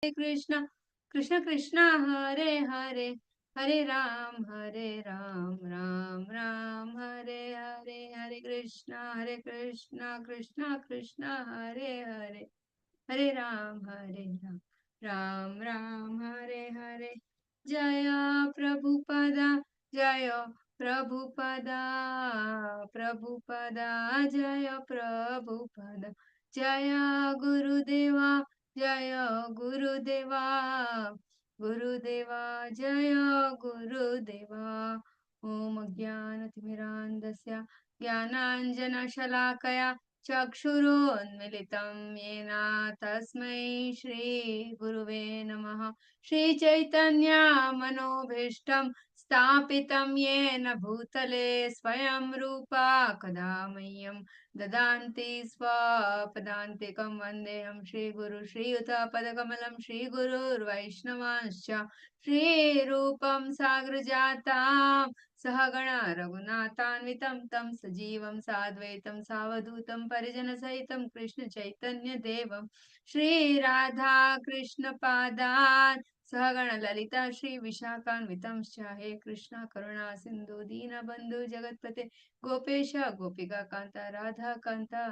Krishna Krishna Krishna Hare Hare Hare Ram Ram Ram Hare Hare Hare Krishna Krishna Krishna Hare Hare Hare Ram Ram Ram Hare Hare Jaya Prabhupada Jaya Prabhupada Jaya Prabhupada Jaya Gurudeva Jaya Gurudeva Gurudeva Jaya Gurudeva Om Jnanatimirandasya Jnananjana चक्षुरोन्मिलितं येन तस्मै श्रीगुरुवे नमः श्रीचैतन्यमनोभीष्टं स्थापितं येन भूतले स्वयं रूपा कदा मह्यं ददान्ति स्वपदान्तिकं वन्देऽहं श्रीगुरु श्रीयुतपदकमलं श्रीगुरुर्वैष्णवांश्च श्रीरूपं साग्रजातां सहगण रघुनाथान्वितं तं सजीवं साद्वैतं सावधूतं परिजनसहितं कृष्ण चैतन्य देवं श्रीराधा कृष्ण पादान् सहगण ललिता श्री विशाखान्वितं हे कृष्ण करुणा सिंधु दीनबंधु जगत्पते गोपेश गोपिका कांता राधा कांता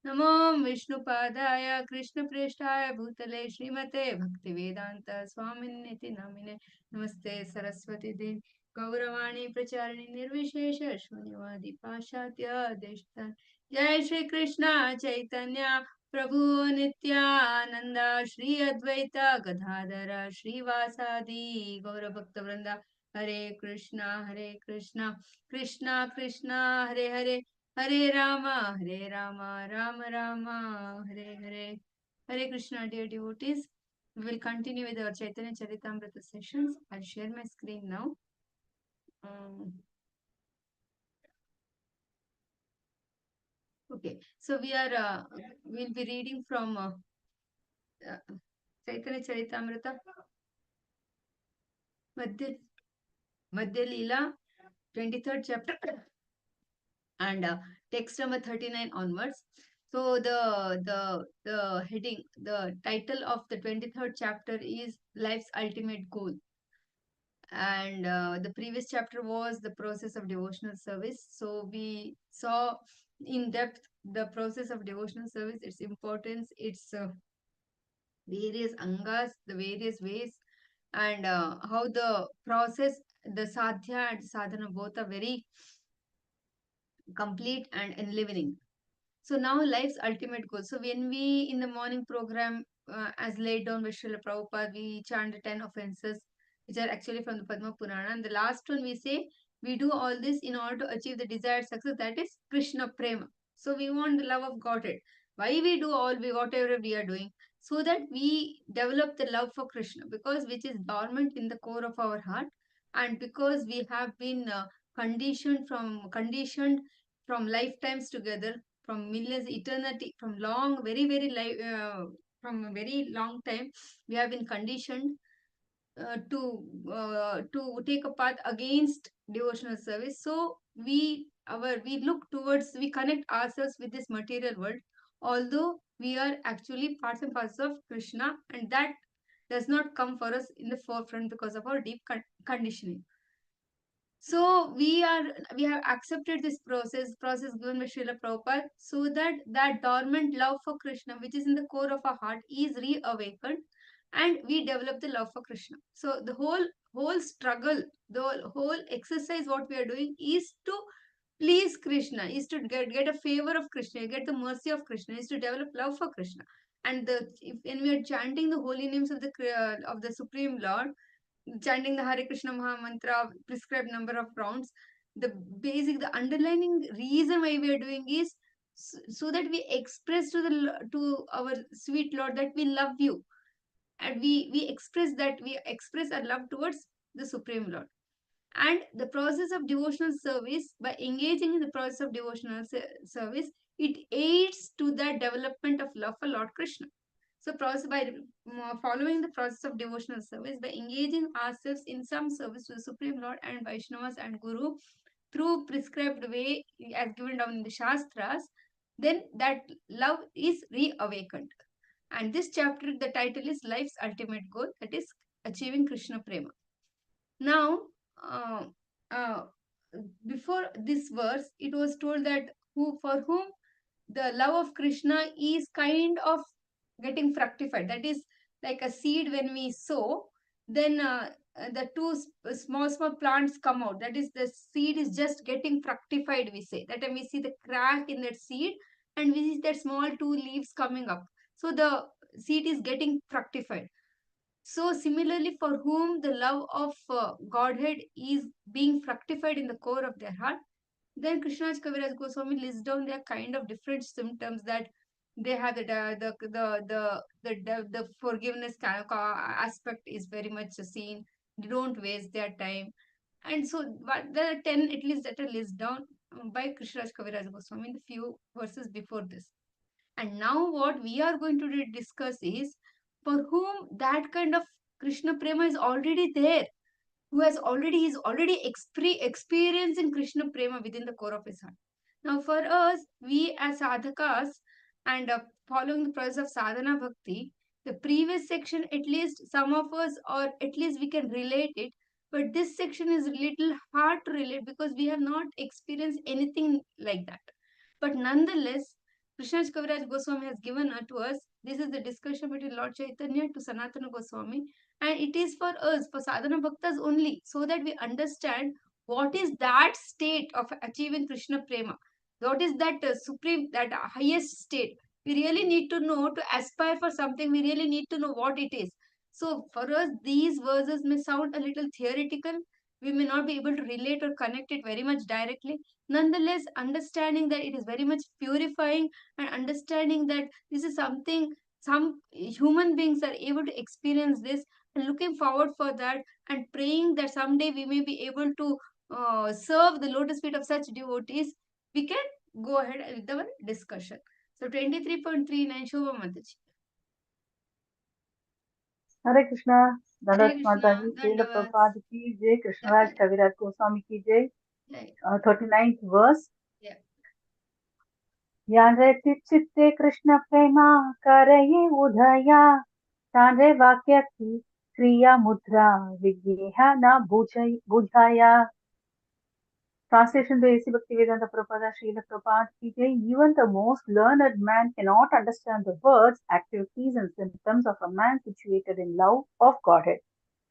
नमो विष्णुपादाय कृष्णप्रेष्ठाय भूतले श्रीमते भक्तिवेदांत स्वामिन्निति नामिने नमस्ते सरस्वती देवी गौरवाणी प्रचारिणी निर्विशेष शून्यवादी पाश्चात्य देशतान जय श्री कृष्ण चैतन्य प्रभु नित्यानंद श्री अद्वैत गदाधर श्रीवासादि गौर भक्त वृंदा हरे Krishna Krishna Krishna Hare Hare Hare Ram Ram Ram Hare Hare Hare Krishna dear devotees. We will continue with our Chaitanya Charitamrita sessions. I'll share my screen now. Okay, so we'll be reading from Chaitanya Charitamrita, Madhya Lila, 23rd chapter, and text number 39 onwards. So the heading, the title of the 23rd chapter is Life's Ultimate Goal. And the previous chapter was the process of devotional service. So we saw in depth the process of devotional service, its importance, its various angas, the various ways, and how the process, the sadhya and sadhana both are very complete and enlivening. So now life's ultimate goal. So when we in the morning program, as laid down by Srila Prabhupada, we chant the 10 offenses, which are actually from the Padma Purana. And the last one we say, we do all this in order to achieve the desired success, that is Krishna Prema. So we want the love of Godhead. Why we do whatever we are doing? So that we develop the love for Krishna, because which is dormant in the core of our heart, and because we have been conditioned from lifetimes together, from millions eternity, from long from a very long time, we have been conditioned to take a path against devotional service. So we connect ourselves with this material world, although we are actually parts and parts of Krishna, and that does not come for us in the forefront because of our deep conditioning. So we have accepted this process given by Srila Prabhupada, so that that dormant love for Krishna, which is in the core of our heart, is reawakened, and we develop the love for Krishna. So the whole struggle, the whole exercise, what we are doing is to please Krishna, is to get a favor of Krishna, get the mercy of Krishna, is to develop love for Krishna. And when we are chanting the holy names of the Supreme Lord, chanting the Hare Krishna Maha Mantra prescribed number of rounds, the underlining reason why we are doing is so that we express to our sweet Lord that we love you, and we express our love towards the Supreme Lord. And the process of devotional service, by engaging in the process of devotional service, it aids to the development of love for Lord Krishna. So by following the process of devotional service, by engaging ourselves in some service to the Supreme Lord and Vaishnavas and Guru through prescribed way as given down in the Shastras, then that love is reawakened. And this chapter, the title is Life's Ultimate Goal, that is achieving Krishna Prema. Now, uh, uh, before this verse, it was told that for whom the love of Krishna is kind of getting fructified. That is like a seed when we sow, then the two small plants come out. That is, the seed is just getting fructified, we say. That time we see the crack in that seed and we see that small two leaves coming up. So the seed is getting fructified. So similarly, for whom the love of Godhead is being fructified in the core of their heart, then Krishna's Kaviraj Goswami lists down their kind of different symptoms that they have. The forgiveness kind of aspect is very much seen. They don't waste their time, and so but there are 10 at least that are listed down by Krishna's Kaviraj Goswami in the few verses before this. And now what we are going to discuss is for whom that kind of Krishna prema is already there, who has already is already experiencing Krishna prema within the core of his heart. Now, for us, we as sadhakas and following the process of sadhana bhakti, the previous section, at least some of us, or at least we can relate it. But this section is little hard to relate because we have not experienced anything like that. But nonetheless, Krishna's Kaviraj Goswami has given to us. This is the discussion between Lord Chaitanya to Sanatana Goswami, and it is for us, for sadhana bhaktas only, so that we understand what is that state of achieving Krishna prema. What is that supreme, that highest state? We really need to know, to aspire for something. We really need to know what it is. So for us, these verses may sound a little theoretical. We may not be able to relate or connect it very much directly. Nonetheless, understanding that it is very much purifying, and understanding that this is something some human beings are able to experience this, and looking forward for that, and praying that someday we may be able to serve the lotus feet of such devotees, we can go ahead with our discussion. So 23.39 Shobha Mataji. Hare Krishna, Hare Dandat Krishna, Mataji, Srila Dandavats. Prabhupada ki Jai, Krishnaraj Kaviraj Goswami ki Jai. Yeah, 39th verse. yeah. Yanreti chitte Krishna prema karaye udhaya. Tanre vakya ki kriya mudra vigneha na bujaya. Translation by A.C. Bhaktivedanta Prabhupada Srila Prabhupada ki Jai. Even the most learned man cannot understand the words, activities and symptoms of a man situated in love of Godhead.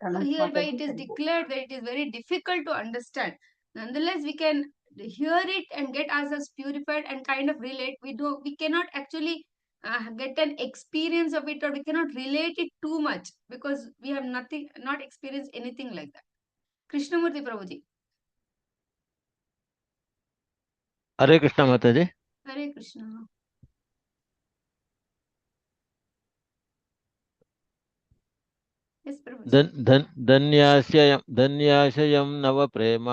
So Dhanush hereby it Mataji is Haribo. declared that it is very difficult to understand. Nonetheless, we can hear it and get ourselves purified and kind of relate. We cannot actually get an experience of it, or we cannot relate it too much because we have not experienced anything like that. Krishnamurti Prabhuji. हरे कृष्णा माता जी। Hare Krishna. Yes, Prabhuji. धन्याशयं नव प्रेम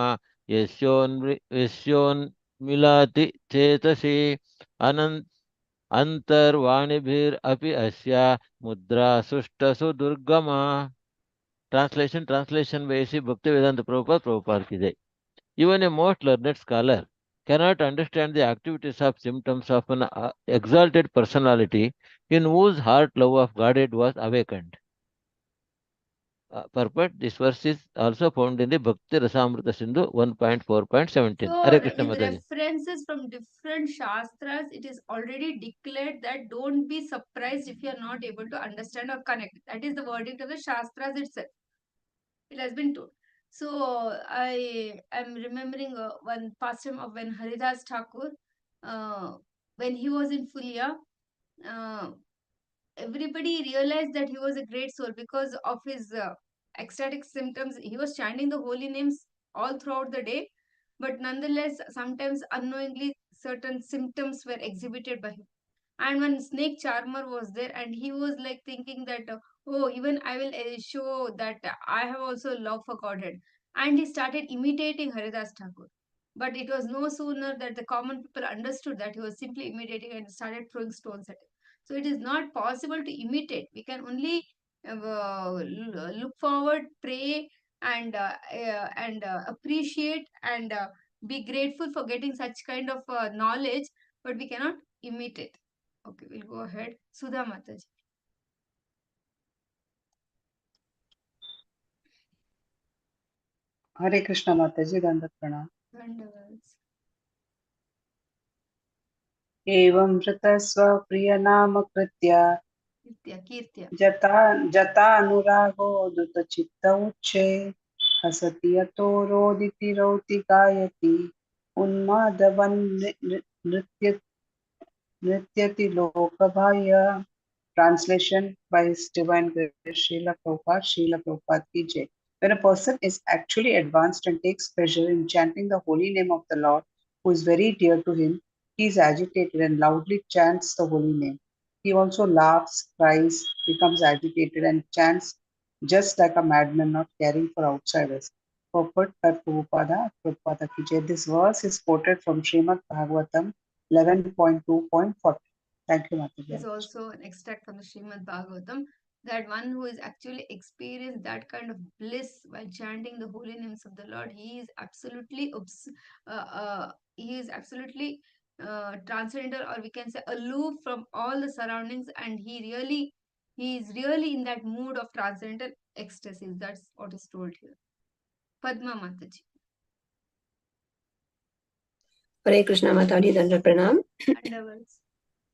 यस्योन्मिलति चेतसि अनन्त अंतर्वाणिभिरपि अस्या मुद्रा सुष्टसु दुर्गमा। Translation by A.C. Bhaktivedanta Prabhupada ki jai. Even a most learned scholar cannot understand the activities of symptoms of an exalted personality in whose heart love of Godhead was awakened. Purport, this verse is also found in the Bhakti Rasamrita Sindhu 1.4.17. So, Hare Krishna with Mataji. references from different shastras, it is already declared that don't be surprised if you are not able to understand or connect. That is the verdict of the shastras itself. It has been told. So, I am remembering one pastime of when Haridas Thakur, when he was in Fulia, uh, everybody realized that he was a great soul because of his ecstatic symptoms. He was chanting the holy names all throughout the day, but nonetheless, sometimes unknowingly, certain symptoms were exhibited by him. And one snake charmer was there, and he was like thinking that, oh, even I will show that I have also love for Godhead. And he started imitating Haridas Thakur. But it was no sooner that the common people understood that he was simply imitating and started throwing stones at him. So it is not possible to imitate. We can only look forward, pray, and appreciate and be grateful for getting such kind of knowledge, but we cannot imitate. Okay, we'll go ahead. Sudha Mataji. Hare Krishna Mataji, Dandat Pranam. Dandavats. Evam Vrita Swapriyanama Kritya Kirtya, Kirtya. Jata Anurago Duta Chitta Uche Hasati Yato Roditi Roti Gayati Unmadavan Nityati Lokabhaya. Translation by His Divine Grace Srila Prabhupada ki Jai. When a person is actually advanced and takes pleasure in chanting the holy name of the Lord, who is very dear to him, he is agitated and loudly chants the holy name. He also laughs, cries, becomes agitated, and chants just like a madman, not caring for outsiders. Purport by Prabhupada ki Jai. This verse is quoted from Srimad Bhagavatam 11.2.40. Thank you, Is Mataji. also an extract from the Srimad Bhagavatam, that one who is actually experienced that kind of bliss while chanting the holy names of the Lord, he is absolutely transcendental, or we can say aloof from all the surroundings, and he is really in that mood of transcendental ecstasy. That's what is told here. Padma Mataji. हरे कृष्णा माताजी दंड प्रणाम Underwords.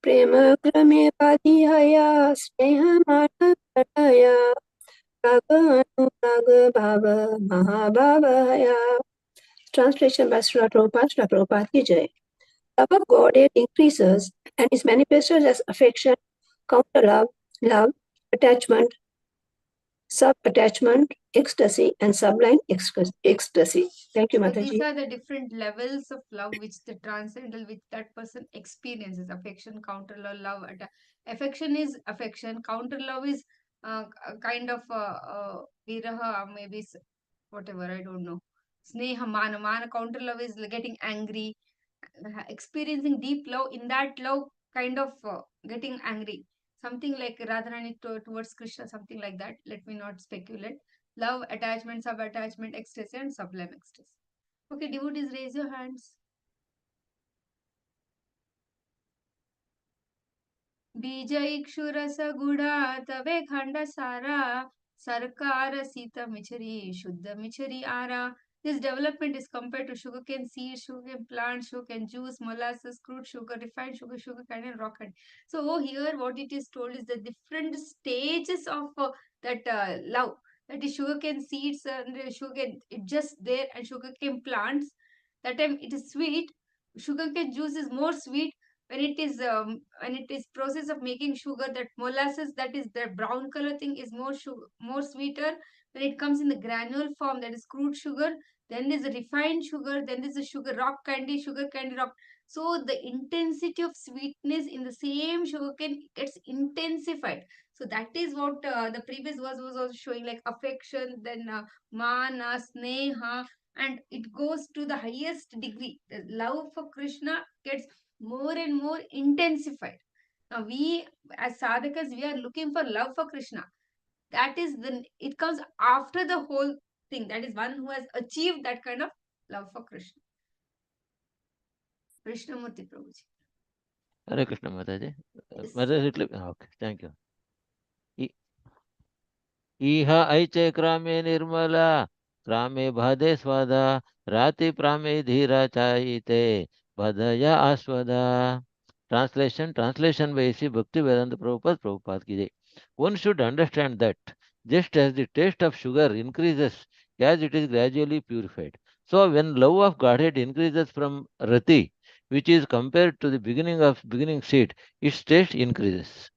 प्रेम क्रमे पाधिहया स्नेह मान प्रणया राग अनुराग भाव महाभावया. Translation by Srila Prabhupada. Srila Prabhupada ki Jai. Love of God, it increases and is manifested as affection, counter love, love, attachment, sub-attachment, ecstasy, and sublime ecstasy. Thank you, So Mataji. these are the different levels of love which the transcendental, which that person experiences. Affection, counter love, affection is affection. Counter love is a kind of viraha, maybe whatever, I don't know. Sneha, mana. Counter love is getting angry, experiencing deep love. In that love, kind of getting angry. Something like Radharani towards Krishna, something like that. Let me not speculate. Love, attachment, sub-attachment, ecstasy, and sublime ecstasy. Okay, devotees, raise your hands. बीज इक्षुरस गुड़ा तवे खंड सारा सरकार सीता मिछरी शुद्ध मिछरी आरा. This development is compared to sugarcane seeds, sugarcane plants, sugarcane juice, molasses, crude sugar, refined sugar, sugarcane, and rock candy. So here, what it is told is the different stages of that love. That is sugarcane seeds and sugarcane. It's just there, and sugarcane plants. That time it is sweet. Sugarcane juice is more sweet when it is process of making sugar. That molasses, that is the brown color thing, is more sweeter. When it comes in the granule form, that is crude sugar. Then there's a refined sugar. Then there's a sugar candy rock. So the intensity of sweetness in the same sugar cane gets intensified. So that is what the previous verse was also showing, like affection, then mana, sneha, and it goes to the highest degree. The love for Krishna gets more and more intensified. Now we as sadhakas, we are looking for love for Krishna. That is it comes after the whole thing. That is one who has achieved that kind of love for Krishna. Krishnamurti Prabhuji. Hare Krishna Mataji. Yes. Mataji, okay, thank you. इह ऐचे क्रामे निर्मला क्रामे भादे स्वादा राति प्रामे धीरा चाइते बधया आस्वदा. Translation by A.C. Bhaktivedanta Prabhupada ki jai. One should understand that just as the taste of sugar increases as it is gradually purified, so when love of Godhead increases from rati, which is compared to the beginning seed, its taste increases.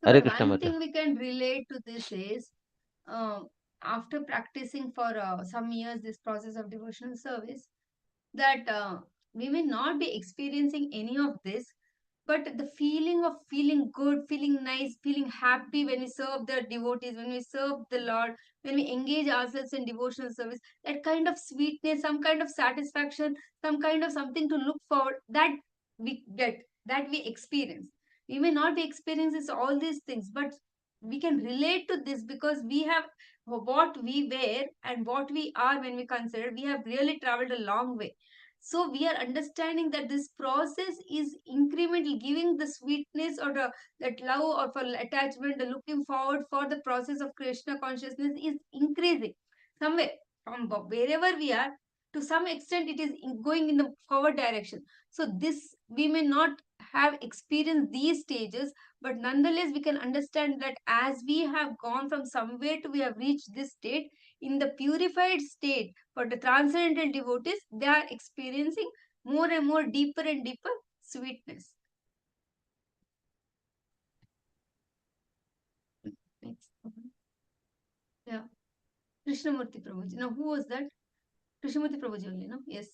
So, Hare but Krishna one Mata. thing we can relate to this is, after practicing for some years this process of devotional service, that we may not be experiencing any of this, but the feeling of feeling good, feeling nice, feeling happy when we serve the devotees, when we serve the Lord, when we engage ourselves in devotional service, that kind of sweetness, some kind of satisfaction, some kind of something to look forward, that we get, that we experience. We may not be experiencing all these things, but we can relate to this because we have what we were and what we are. When we consider, we have really traveled a long way. So we are understanding that this process is incremental, giving the sweetness or that love or for attachment, the looking forward for the process of Krishna consciousness is increasing somewhere. from wherever we are, to some extent it is going in the forward direction. So this, we may not have experienced these stages, but nonetheless we can understand that as we have gone from somewhere to we have reached this state, in the purified state for the transcendental devotees, they are experiencing more and more deeper and deeper sweetness. Next. Yeah. Krishnamurti Prabhuji. Now, who was that? Krishnamurti Prabhuji only, no? Yes.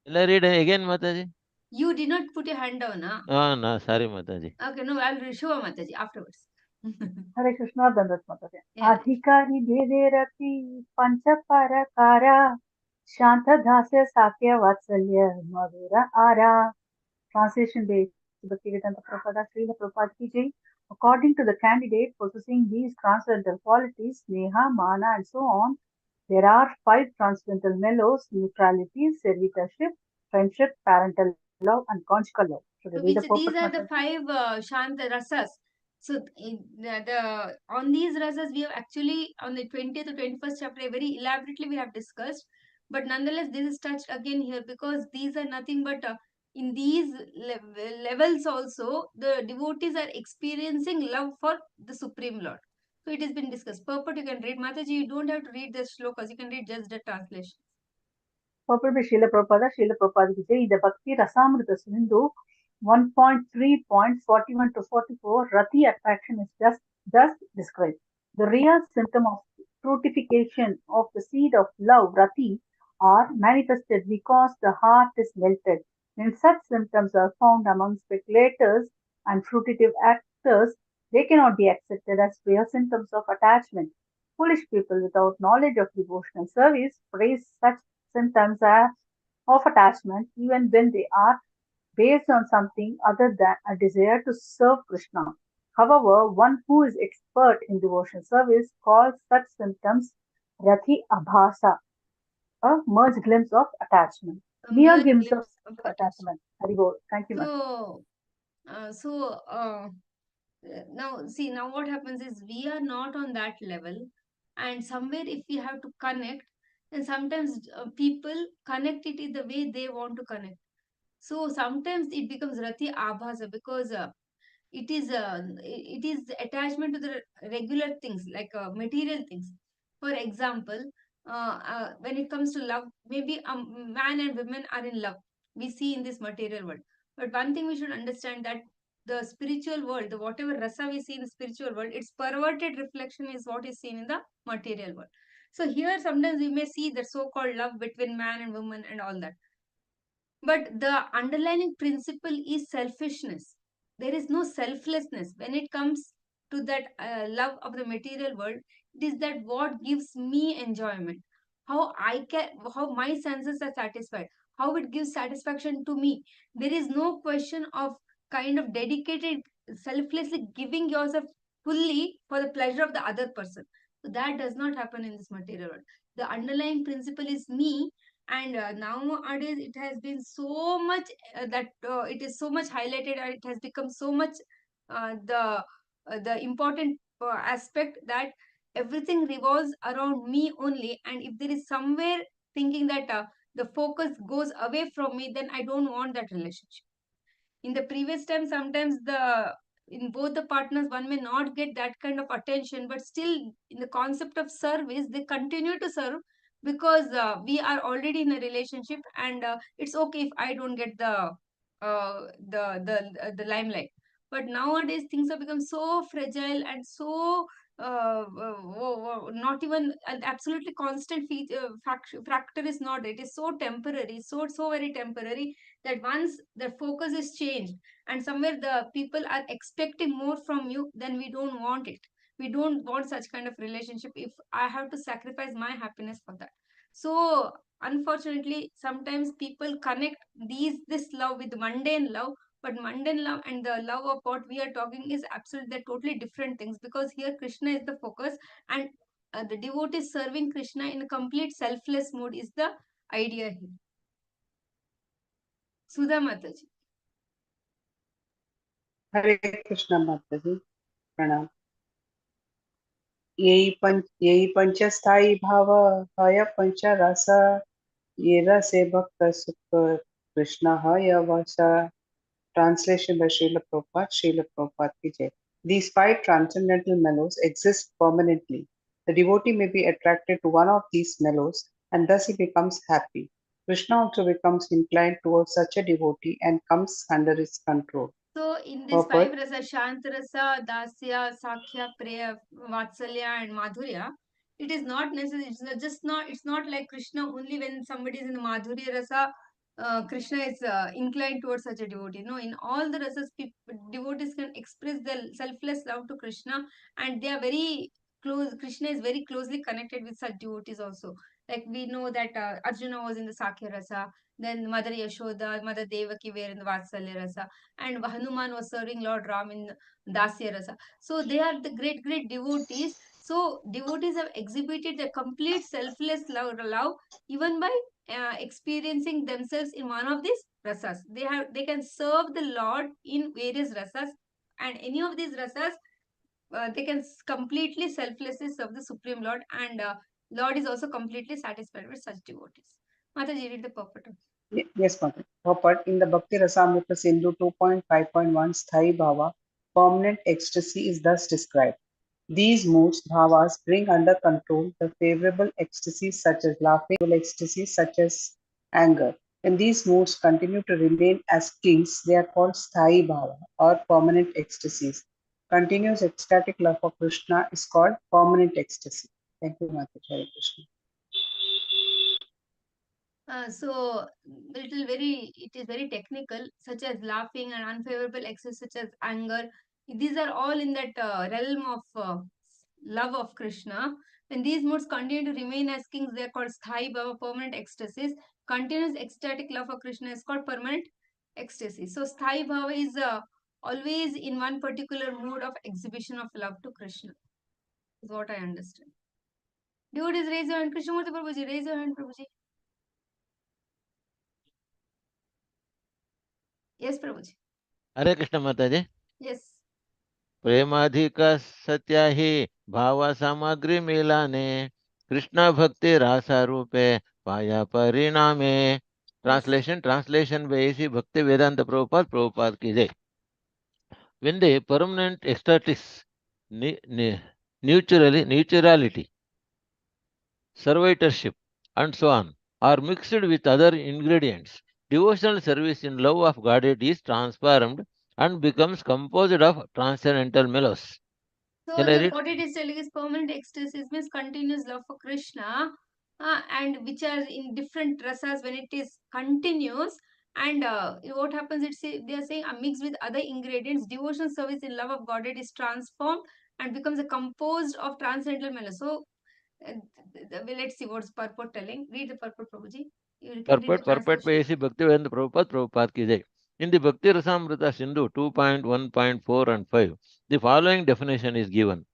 Will I read again, Mataji? You did not put your hand down, huh? Oh, no, sorry, Mataji. Okay, no, I'll show Mataji afterwards. Hare Krishna Dandat Mataji. Yeah. Adhikari Bhede Rati Pancha Parakara Shanta Dasya Sakya Vatsalya Madhura Ara. Translation based Bhaktivedanta Prabhupada Srila Prabhupada Ki Jai. According to the candidate possessing these transcendental qualities, Neha, Mana, and so on, there are 5 transcendental mellows: neutrality, servitorship, friendship, parental love, and conjugal love. Should I read the Which purpose, these are the Mataji? 5 Shanta rasas. So on these rasas we have actually on the 20th or 21st chapter very elaborately we have discussed, but nonetheless this is touched again here because these are nothing but in these levels also the devotees are experiencing love for the Supreme Lord. So it has been discussed. Purport you can read. Mataji, you don't have to read the shlokas. You can read just the translation. Purport by Srila Prabhupada Ki Jai. The Bhakti Rasamrita Sindhu 1.3.41 to 44, Rati attraction is just thus described. The real symptom of fructification of the seed of love, Rati, are manifested because the heart is melted. When such symptoms are found among speculators and fruitive actors, they cannot be accepted as real symptoms of attachment. Foolish people without knowledge of devotional service praise such symptoms of attachment even when they are based on something other than a desire to serve Krishna. However, one who is expert in devotional service calls such symptoms Rati Abhasa, a merged glimpse of attachment. A Mere mere glimpse of glimpse of attachment. attachment. Haribol. Thank you, ma'am. So, so now see, now what happens is we are not on that level, and somewhere if we have to connect, then sometimes people connect it in the way they want to connect. So sometimes it becomes Rati Abhasa because it is attachment to the regular things like material things. For example, when it comes to love, maybe man and women are in love, we see in this material world, but one thing we should understand that the spiritual world, the whatever rasa we see in the spiritual world, its perverted reflection is what is seen in the material world. So here sometimes we may see the so-called love between man and woman and all that, but the underlying principle is selfishness. There is no selflessness. When it comes to that love of the material world, it is that what gives me enjoyment. How my senses are satisfied. How it gives satisfaction to me. There is no question of kind of dedicated, selflessly giving yourself fully for the pleasure of the other person. So that does not happen in this material world. The underlying principle is me, and nowadays it has been so much that it is so much highlighted, and it has become so much the important aspect that everything revolves around me only, and if there is somewhere thinking that the focus goes away from me, then I don't want that relationship. In the previous time sometimes the in both the partners one may not get that kind of attention, but still in the concept of service they continue to serve because we are already in a relationship, and it's okay if I don't get the limelight. But nowadays things have become so fragile and so not even an absolutely constant factor is not, it is so temporary, so very temporary, that once the focus is changed and somewhere the people are expecting more from you, then we don't want it. We don't want such kind of relationship if I have to sacrifice my happiness for that. So unfortunately sometimes people connect this love with mundane love, but mundane love and the love of what we are talking is absolutely, they're totally different things, because here Krishna is the focus, and the devotee serving Krishna in a complete selfless mode is the idea here. Sudha Mataji. Hare Krishna Mataji. Pranam. यही पंचस्थायी भाव हय पंच रस ये रसे भक्त सुख कृष्ण हय वश. Translation by Srila Prabhupada, Srila Prabhupada ki Jai. These five transcendental mellows exist permanently. The devotee may be attracted to one of these mellows and thus he becomes happy. Krishna also becomes inclined towards such a devotee and comes under his control. So in these Purport. five rasa, Shantarasa, Dasya, Sakhya, Preya, Vatsalya and Madhurya, it is not necessary, it's not like Krishna only when somebody is in the Madhurya rasa, Krishna is inclined towards such a devotee. No, in all the rasas, devotees can express their selfless love to Krishna and they are very close. Krishna is very closely connected with such devotees also. Like we know that Arjuna was in the Sakhya rasa, then Mother Yashoda, Mother Devaki were in the Vatsalya rasa, and Hanuman was serving Lord Ram in Dasya rasa. So they are the great, great devotees. So devotees have exhibited the complete selfless love even by experiencing themselves in one of these rasas. They can serve the Lord in various rasas, and any of these rasas they can completely selflessly serve the Supreme Lord, and Lord is also completely satisfied with such devotees. Mataji, read the purport. Yes, Mother. Purport. In the Bhakti Rasamrita Sindhu 2.5.1 Sthai Bhava, permanent ecstasy is thus described. These moods, bhavas, bring under control the favorable ecstasies such as laughing, ecstasies such as anger. When these moods continue to remain as kings, they are called sthai bhava or permanent ecstasies. Continuous ecstatic love for Krishna is called permanent ecstasy. Thank you, Mataji. Hare Krishna. It is very technical, such as laughing and unfavorable excess, such as anger. These are all in that realm of love of Krishna. When these moods continue to remain as kings, they are called sthai bhava, permanent ecstasies. Continuous ecstatic love for Krishna is called permanent ecstasy. So sthai bhava is always in one particular mood of exhibition of love to Krishna. Is what I understand. Devotees, raise your hand. Krishnamurti Prabhuji, raise your hand, Prabhuji. Yes, Prabhuji. Hare Krishna Mataji. Yes. प्रेमाधिक Satya ही भाव सामग्री मिलाने कृष्ण भक्ति रासा रूपे पाया परिणामे. Translation by A.C. Bhakti Vedanta Prabhupada ki jai. When the permanent ecstatics, neutrality, servitorship, and so on are mixed with other ingredients, devotional service in love of Godhead is transformed and becomes composed of transcendental mellows. So Shall I here read? what it is telling is permanent ecstasy means continuous love for Krishna, and which are in different rasas when it is continuous. And what happens? They are saying mixed with other ingredients. Devotional service in love of Godhead is transformed and becomes a composed of transcendental mellow. So let's see what's purport telling. Read the purport, Prabhuji. You can read the Purport by translation. A.C. Bhaktivedanta Prabhupada ki jai. In the Bhakti Rasamrita Sindhu 2.1.4 and 5, the following definition is given.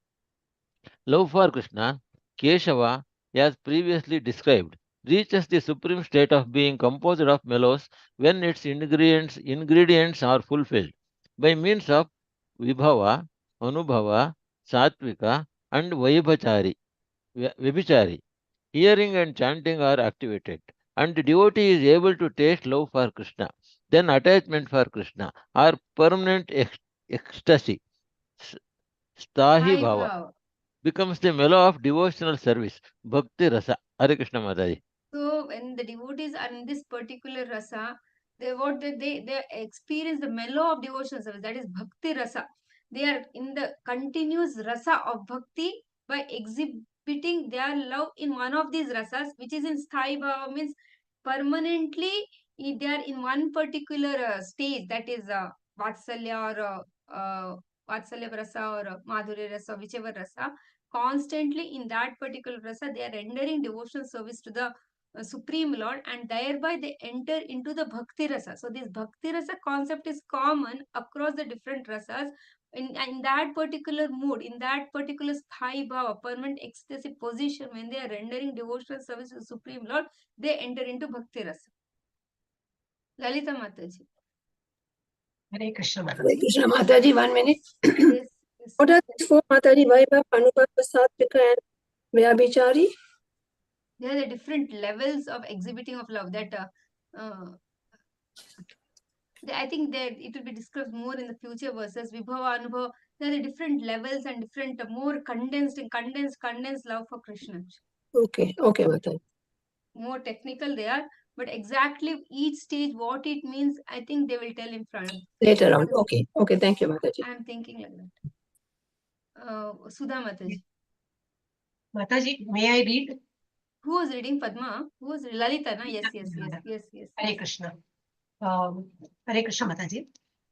Love for Krishna, Keshava, as previously described, reaches the supreme state of being composed of mellows when its ingredients are fulfilled by means of Vibhava, Anubhava, Satvika, and Vibhichari. Hearing and chanting are activated, and the devotee is able to taste love for Krishna. Then attachment for Krishna or permanent ecstasy, stahi Hi, bhava, Bhav. becomes the mellow of devotional service, bhakti rasa. Hare Krishna Mataji. So when the devotees are in this particular rasa, they experience the mellow of devotional service, that is bhakti rasa. They are in the continuous rasa of bhakti by exhibiting their love in one of these rasas, which is in sthai bhava, means permanently they are in one particular stage, that is vatsalya or vatsalya rasa or madhurya rasa, whichever rasa. Constantly in that particular rasa, they are rendering devotional service to the Supreme Lord, and thereby they enter into the Bhakti Rasa. So this Bhakti Rasa concept is common across the different rasas. In that particular mood, in that particular sthai bhava, permanent ecstasy position, when they are rendering devotional service to the Supreme Lord, they enter into Bhakti Rasa. Lalita Mataji. Hare Krishna Mataji, 1 minute. Yes. What are these four, Mataji? Vaibhav, Anubhav, Satvika, and Vyabhichari? There are the different levels of exhibiting of love that I think that it will be discussed more in the future verses. Vibhava, Anubhava, there are the different levels and different, more condensed love for Krishna. Okay, Mataji. More technical they are, but exactly each stage, what it means, I think they will tell in front. Later on. Okay, thank you, Mataji. I am thinking like that. Sudha Mataji. Mataji, may I read? Who was reading Padma? Who was Lalita? Na? Yes. Hare Krishna. Hare Krishna Mataji.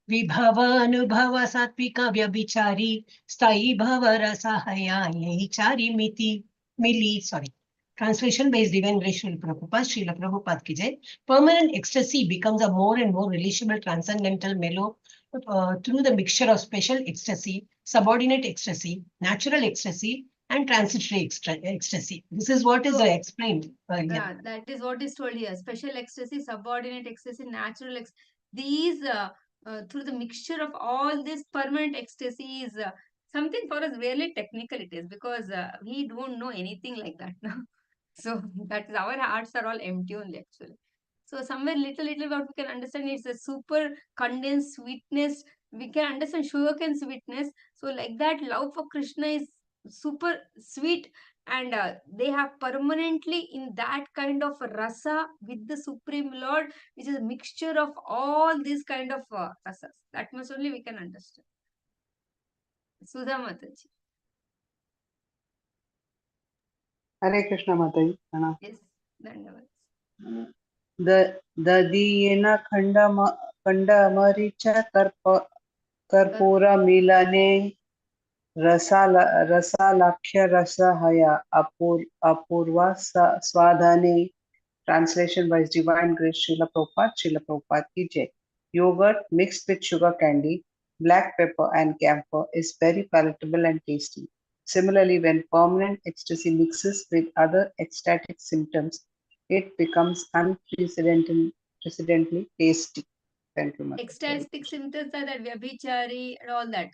Vibhava Anubhava Satvika Vyabhichari Sthayi Bhava Rasahaya Yehi Miti Mili. Sorry. Translation by His Divine Grace Srila Prabhupada, Srila Prabhupada ki jai. Permanent ecstasy becomes a more and more relishable transcendental mellow through the mixture of special ecstasy, subordinate ecstasy, natural ecstasy, and transitory ecstasy. This is what is explained earlier. Yeah, that is what is told here. Special ecstasy, subordinate ecstasy, natural ecstasy. These, through the mixture of all this permanent ecstasy is something for us really technical it is, because we don't know anything like that now. So that is, our hearts are all empty only actually. So somewhere little what we can understand is a super condensed sweetness. We can understand sugarcane sweetness. So like that, love for Krishna is super sweet, and they have permanently in that kind of rasa with the Supreme Lord, which is a mixture of all these kind of rasas. That much only we can understand. Sudha Mataji. Hare Krishna Mataji. Yes, Dandavats. ददीयेन खण्डमरिच कर्पूरमिलने रसालाख्यरसहया Apoorva स्वादने. Translation by His Divine Grace Srila Prabhupada ki jai. Yogurt mixed with sugar candy, black pepper and camphor is very palatable and tasty. Similarly, when permanent ecstasy mixes with other ecstatic symptoms, it becomes unprecedentedly tasty. Thank you, Mother. Ecstatic symptoms are that vyabhichari and all that.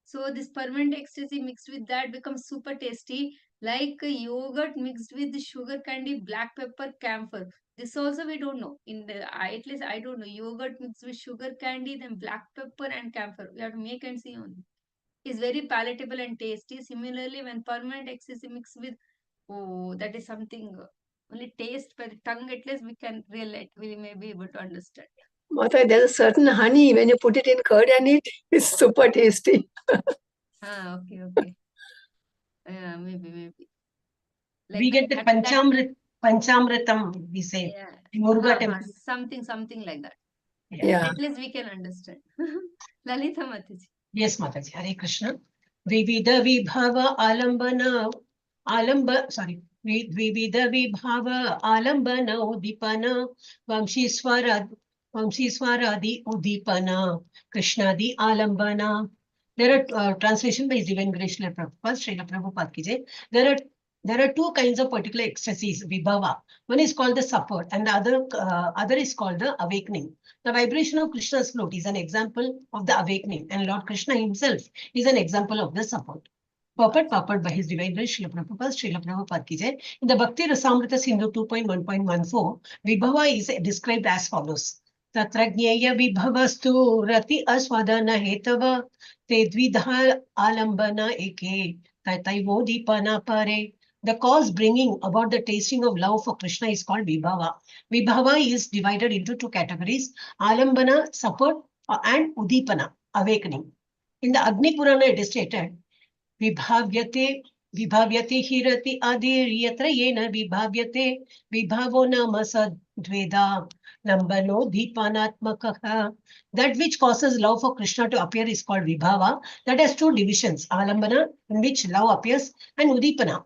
So this permanent ecstasy mixed with that becomes super tasty, like yogurt mixed with sugar candy, black pepper, camphor. This also we don't know. At least I don't know. Yogurt mixed with sugar candy, then black pepper and camphor. We have to make and see only. Is very palatable and tasty. Similarly, when permanent ecstasy mixed with, oh, that is something only taste by the tongue. At least we can relate. We may be able to understand. Mataji, there's a certain honey when you put it in curd and it's super tasty. Okay. Yeah, maybe. Like we get the Panchamritam, we say. Yeah. Muruga temple. Something like that. Yeah. At least we can understand. Lalita Mataji. Yes, Mataji. Hare Krishna. Vividha Vibhava Vividha Vibhava Alambana Udipana Vamshiswaradi Udipana Krishnadi Alambana. There are translation by His Divine Grace Srila Prabhupada ki jai. There are two kinds of particular ecstasies, vibhava. One is called the support, and the other is called the awakening. The vibration of Krishna's flute is an example of the awakening, and Lord Krishna himself is an example of the support. Purport by His Divine Grace Srila Prabhupada ki jai. In the Bhakti Rasamrita Sindhu 2.1.14, vibhava is described as follows. Tatrajnaya vibhavastu rati aswadana hetava te dvidha alambana eke tataivodipana pare. The cause bringing about the tasting of love for Krishna is called vibhava. Vibhava is divided into two categories: alambana, support, and udipana, awakening. In the Agni Purana, it is stated, Vibhavyate hirati adiriyatra yena vibhavyate vibhavo nama sadveda lambano deepanatmakaha. That which causes love for Krishna to appear is called vibhava. That has two divisions: alambana, in which love appears, and udipana,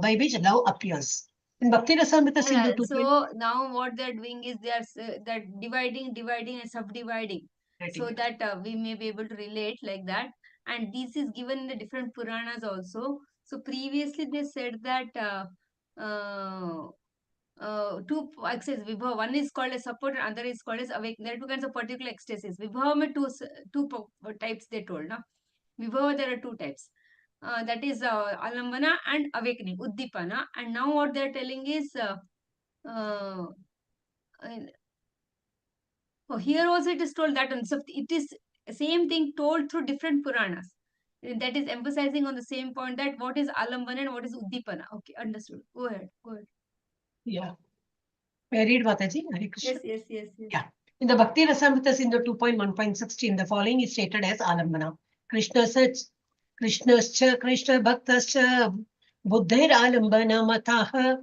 by which love appears. In Bhakti Rasamrita Sindhu So now what they are doing is they are that dividing and subdividing, so that we may be able to relate like that. And this is given in the different Puranas also. So previously they said that two access vibhava. One is called as support, and other is called as awake. There are two kinds of particular ecstasies. Vibhava mein two types they told. Na? Vibhava, there are two types. That is alambana and awakening, uddipana. And now what they are telling is, uh, oh, here also it is told that one. So it is same thing told through different Puranas. That is emphasizing on the same point that what is alambana and what is uddipana. Okay, understood. Go ahead. Go ahead. Yeah. May I read Mataji? Hare Krishna. Yes. Yeah. In the Bhakti Rasamrita Sindhu 2.1.16, the following is stated as Alambana. Krishnascha Krishna Bhaktascha Buddhair Alambana Mataha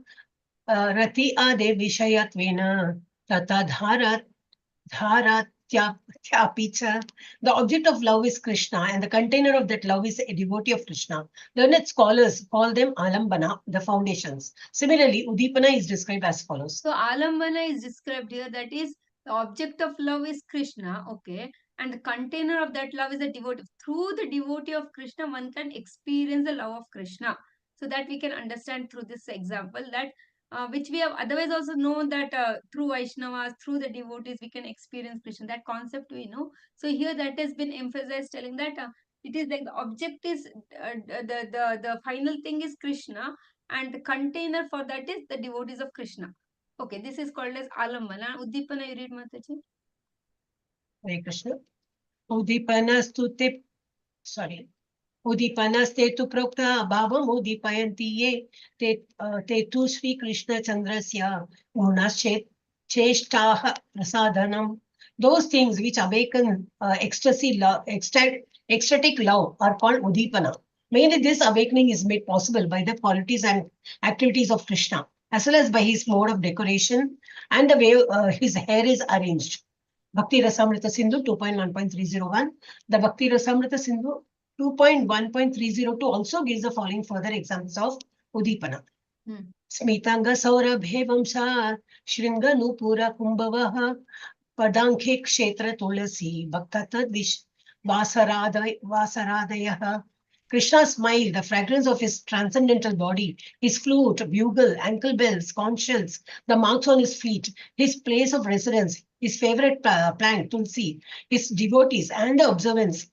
Rati Ade Vishayatvena Tata Dharatyapitya. The object of love is Krishna, and the container of that love is a devotee of Krishna. Learned scholars call them Alambana, the foundations. Similarly, Udipana is described as follows. So alambana is described here. That is, the object of love is Krishna. Okay. And the container of that love is the devotee. Through the devotee of Krishna, one can experience the love of Krishna. So that we can understand through this example that which we have otherwise also known that through Vaishnavas, through the devotees, we can experience Krishna. That concept we know. So here that has been emphasized, telling that it is like the object is the final thing is Krishna, and the container for that is the devotees of Krishna. Okay, this is called as alambana. Uddipana, you read Mataji. Hare Krishna. Udipanastu sorry. Udipanaste tu prokta bhavam udipayanti ye te tu Sri Krishna Chandrasya gunaschet cheshtaha prasadhanam. Those things which awaken ecstasy, love, ecstatic love are called udipana. Mainly this awakening is made possible by the qualities and activities of Krishna, as well as by his mode of decoration and the way his hair is arranged. Bhakti Rasamrita Sindhu 2.1.301. The Bhakti Rasamrita Sindhu 2.1.302 also gives the following further examples of Udipana. Smitanga Saurabhe Vamsa Shringa Nupura Kumbhavaha Padankhe Kshetra Tulasi Bhaktatad Vasaradayaha. Krishna's smile, the fragrance of his transcendental body, his flute, bugle, ankle bells, conch shells, the marks on his feet, his place of residence, his favorite plant, tulsi, his devotees, and the observance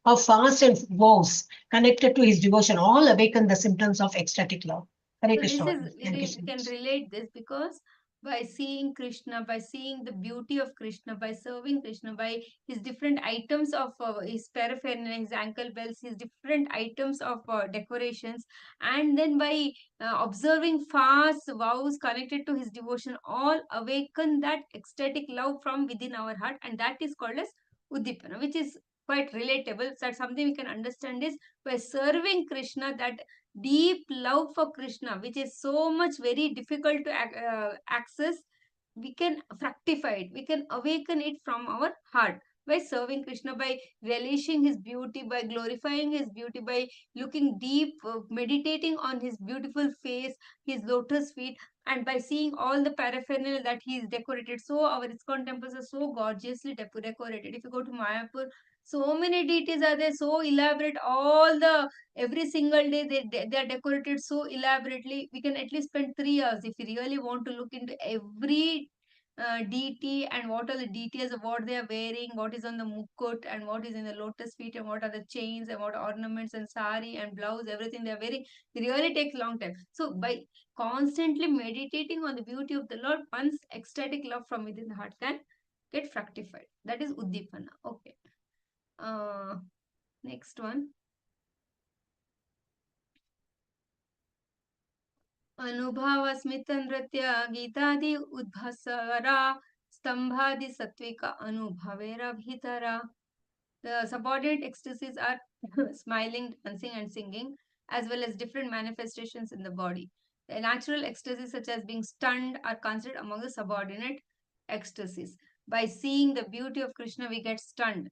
of fast and vows connected to his devotion all awaken the symptoms of ecstatic love. Hare So this Krishna. is we can relate this because by seeing Krishna, by seeing the beauty of Krishna, by serving Krishna, by his different items of his paraphernalia, his ankle bells, his different items of decorations, and then by observing fasts, vows connected to his devotion, all awaken that ecstatic love from within our heart, and that is called as Uddipana, which is quite relatable. So that's something we can understand is by serving Krishna, that deep love for Krishna, which is so much very difficult to access, we can fructify it, we can awaken it from our heart by serving Krishna, by relishing his beauty, by glorifying his beauty, by looking deep, meditating on his beautiful face, his lotus feet, and by seeing all the paraphernalia that he is decorated. So our ISKCON temples are so gorgeously decorated. If you go to Mayapur, so many deities are there, so elaborate. All the every single day they are decorated so elaborately. We can at least spend 3 hours if we really want to look into every deity and what are the details of what they are wearing, what is on the mukut and what is in the lotus feet and what are the chains and what ornaments and sari and blouse, everything they are wearing. It really takes long time. So by constantly meditating on the beauty of the Lord, one's ecstatic love from within the heart can get fructified. That is Uddipana. Okay. Next one. अनुभवस्मित नृत्य गीतादि उद्भसरा स्तंभादि सात्विक अनुभवेरभितरा. The subordinate ecstasies are smiling, dancing, and singing, as well as different manifestations in the body. The natural ecstasies, such as being stunned, are considered among the subordinate ecstasies. By seeing the beauty of Krishna, we get stunned.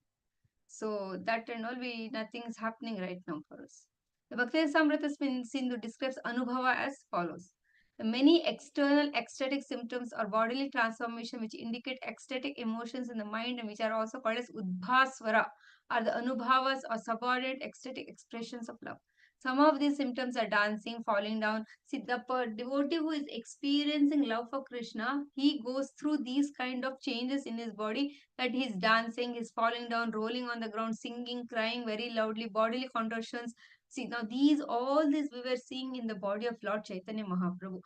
So that and all, nothing is happening right now for us. The Bhakti Samrita Sindhu describes Anubhava as follows. The many external ecstatic symptoms or bodily transformation which indicate ecstatic emotions in the mind and which are also called as Udbhasvara are the Anubhavas or subordinate ecstatic expressions of love. Some of these symptoms are dancing, falling down. See, the devotee who is experiencing love for Krishna, he goes through these kind of changes in his body, that he's dancing, he's falling down, rolling on the ground, singing, crying very loudly, bodily contortions. See, now all these we were seeing in the body of Lord Chaitanya Mahaprabhu,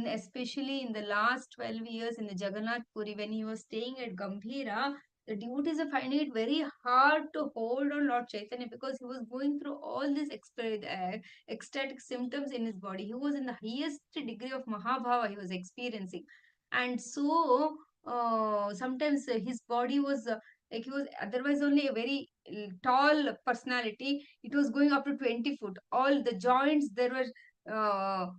especially in the last 12 years in the Jagannath Puri, when he was staying at Gambhira. The devotees are finding it very hard to hold on Lord Chaitanya, because he was going through all these ecstatic symptoms in his body. He was in the highest degree of Mahabhava he was experiencing. And so sometimes his body was like, he was otherwise only a very tall personality. It was going up to 20 foot. All the joints, there were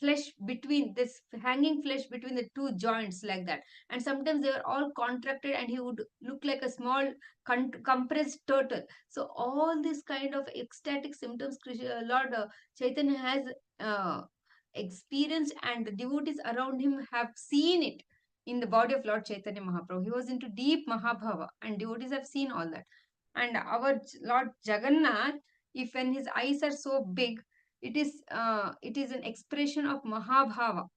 flesh between this hanging flesh between the two joints, like that. And sometimes they were all contracted, and he would look like a small compressed turtle. So all these kind of ecstatic symptoms Lord Chaitanya has uh, experienced, and the devotees around him have seen it in the body of Lord Chaitanya Mahaprabhu. He was into deep Mahabhava, and devotees have seen all that. And our Lord Jagannath, if when his eyes are so big, it is an expression of Mahabhava.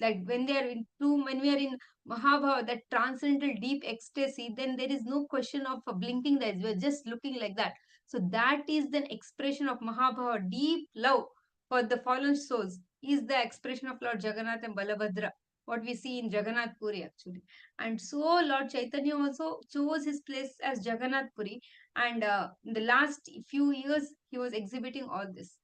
Like when they are when we are in Mahabhava, that transcendental deep ecstasy, then there is no question of blinking the eyes. We are just looking like that. So that is the expression of Mahabhava. Deep love for the fallen souls is the expression of Lord Jagannath and Balabhadra, what we see in Jagannath Puri actually. And so Lord Chaitanya also chose his place as Jagannath Puri, and in the last few years he was exhibiting all this.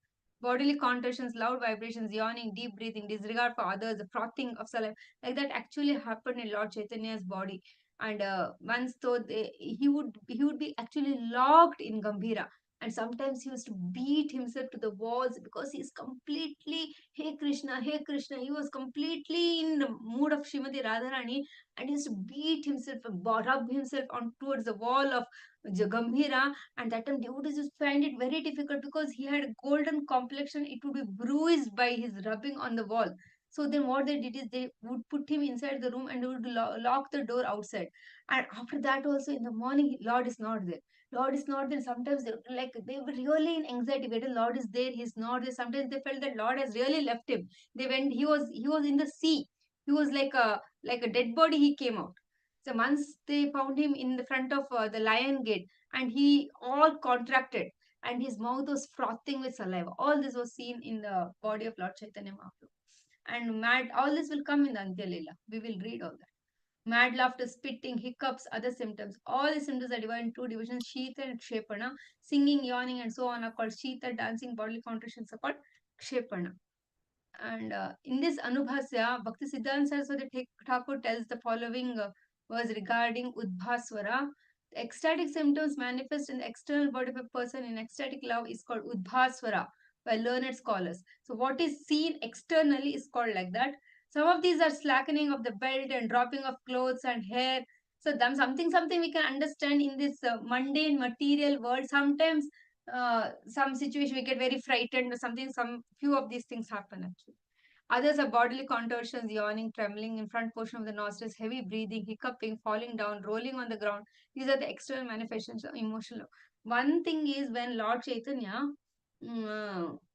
Bodily contortions, loud vibrations, yawning, deep breathing, disregard for others, the frothing of saliva, like that actually happened in Lord Chaitanya's body. And once though he would be actually locked in Gambhira, and sometimes he used to beat himself to the walls, because he is completely Hey Krishna, Hey Krishna. He was completely in the mood of Srimati Radharani, and he used to beat himself, rub himself on towards the wall of Gambhira. And that time devotees used to find it very difficult, because he had a golden complexion. It would be bruised by his rubbing on the wall. So then what they did is they would put him inside the room, and they would lock the door outside. And after that also in the morning, Lord is not there. Lord is not there. Sometimes they were really in anxiety whether Lord is there, he's not there. Sometimes they felt that Lord has really left him. They went, he was in the sea. He was like a dead body, he came out. So once they found him in the front of the lion gate, and he all contracted, and his mouth was frothing with saliva. All this was seen in the body of Lord Chaitanya Mahaprabhu. And mad, all this will come in the Antya Lila. We will read all that. Mad laughter, spitting, hiccups, other symptoms. All the symptoms are divided into two divisions: Shita and Kshepana. Singing, yawning, and so on are called Shita. Dancing, bodily contortions are called Kshepana. And in this Anubhasya, Bhakti Siddhanta Saraswati Thakur tells the following verse regarding Udbhaswara. The ecstatic symptoms manifest in the external body of a person in ecstatic love is called Udbhaswara by learned scholars. So what is seen externally is called like that. Some of these are slackening of the belt and dropping of clothes and hair. So them something we can understand in this mundane material world. Sometimes some situation we get very frightened or something. Some few of these things happen actually. Others are bodily contortions, yawning, trembling in front portion of the nostrils, heavy breathing, hiccuping, falling down, rolling on the ground. These are the external manifestations of emotional. One thing is when Lord Chaitanya,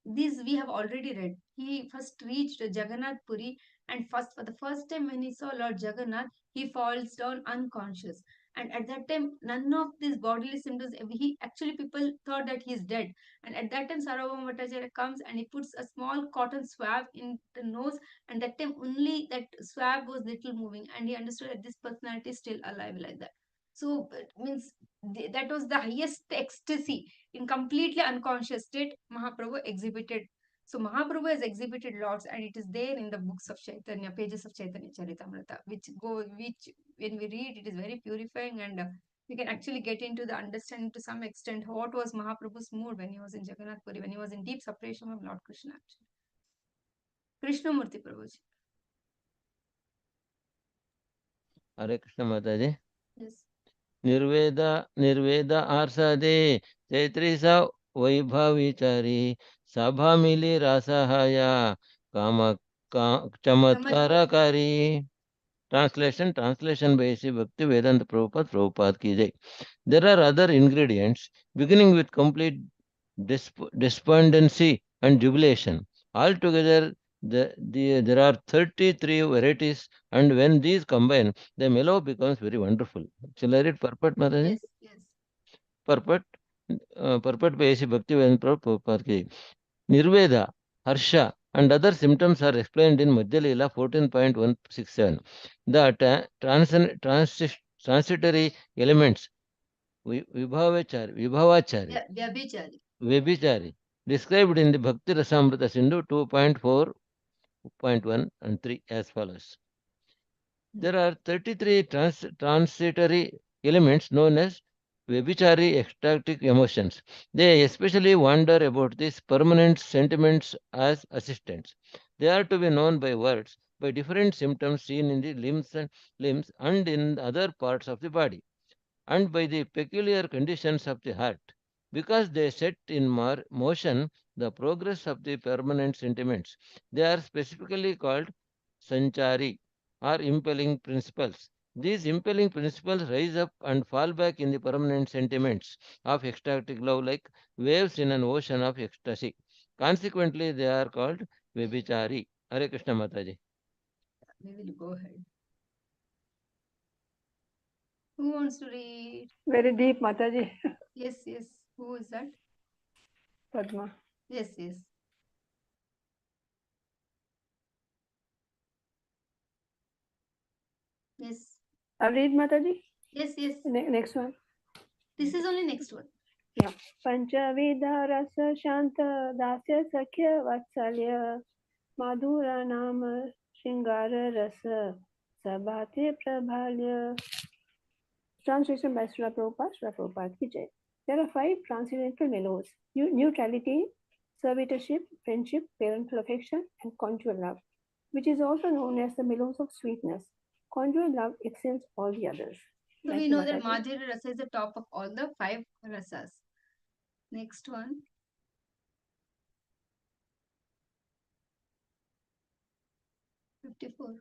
this we have already read. He first reached Jagannath Puri, and first for the first time when he saw Lord Jagannath, he falls down unconscious. And at that time, none of these bodily symptoms. He actually people thought that he's dead. And at that time, Sarvabhauma Bhattacharya comes and he puts a small cotton swab in the nose, and that time only that swab was little moving, and he understood that this personality is still alive like that. So it means that was the highest ecstasy in completely unconscious state Mahaprabhu exhibited. So Mahaprabhu has exhibited lots, and it is there in the books of Chaitanya, pages of Chaitanya Charitamrita, which when we read, it is very purifying, and we can actually get into the understanding to some extent what was Mahaprabhu's mood when he was in Jagannath Puri, when he was in deep separation from Lord Krishna actually. Krishnamurti Prabhuji. Hare Krishna Mataji. Yes. निर्वेद आर्सदे चैत्री सा वैभविचारी सभा मिली रासहाया काम चमत्कारकारी. Translation by Sri Bhakti Vedanta Prabhupada ki jai. There are other ingredients beginning with complete despondency and jubilation. Altogether, there are 33 varieties, and when these combine, the mellow becomes very wonderful. Shall I read purport, Mataji? Yes, yes. Purport, purport by A.C. Bhaktivedanta Prabhupada. Nirveda, Harsha, and other symptoms are explained in Madhya Lila 14.167. The transitory elements, Vibhavachari, Vyabhichari. Vebhichari, described in the Bhakti Rasamrita Sindhu 2.4.1 and 3 as follows. There are 33 transitory elements known as Vebhichari ecstatic emotions. They especially wonder about these permanent sentiments as assistants. They are to be known by words, by different symptoms seen in the limbs and in other parts of the body, and by the peculiar conditions of the heart, because they set in motion the progress of the permanent sentiments. They are specifically called sanchari, or impelling principles. These impelling principles rise up and fall back in the permanent sentiments of ecstatic love like waves in an ocean of ecstasy. Consequently, they are called Vebhichari. Hare Krishna Mataji. We will go ahead. Who wants to read? Very deep, Mataji. Yes, yes. Who is that? Padma. Yes, yes. Yes. I'll read, Mataji. Yes, yes. Next one. This is only next one. Yeah. Panchavidha rasa shanta dasya sakhya vatsalya madhura nama shingara rasa sabhate prabhalya. Translation by Srila Prabhupada, Srila Prabhupada ki Jai. There are 5 transcendental mellows: neutrality, servitorship, friendship, parental affection, and conjugal love, which is also known as the mellows of sweetness. Conjugal love extends all the others. So we know that Madhya Rasa is the top of all the 5 rasas. Next one. $54.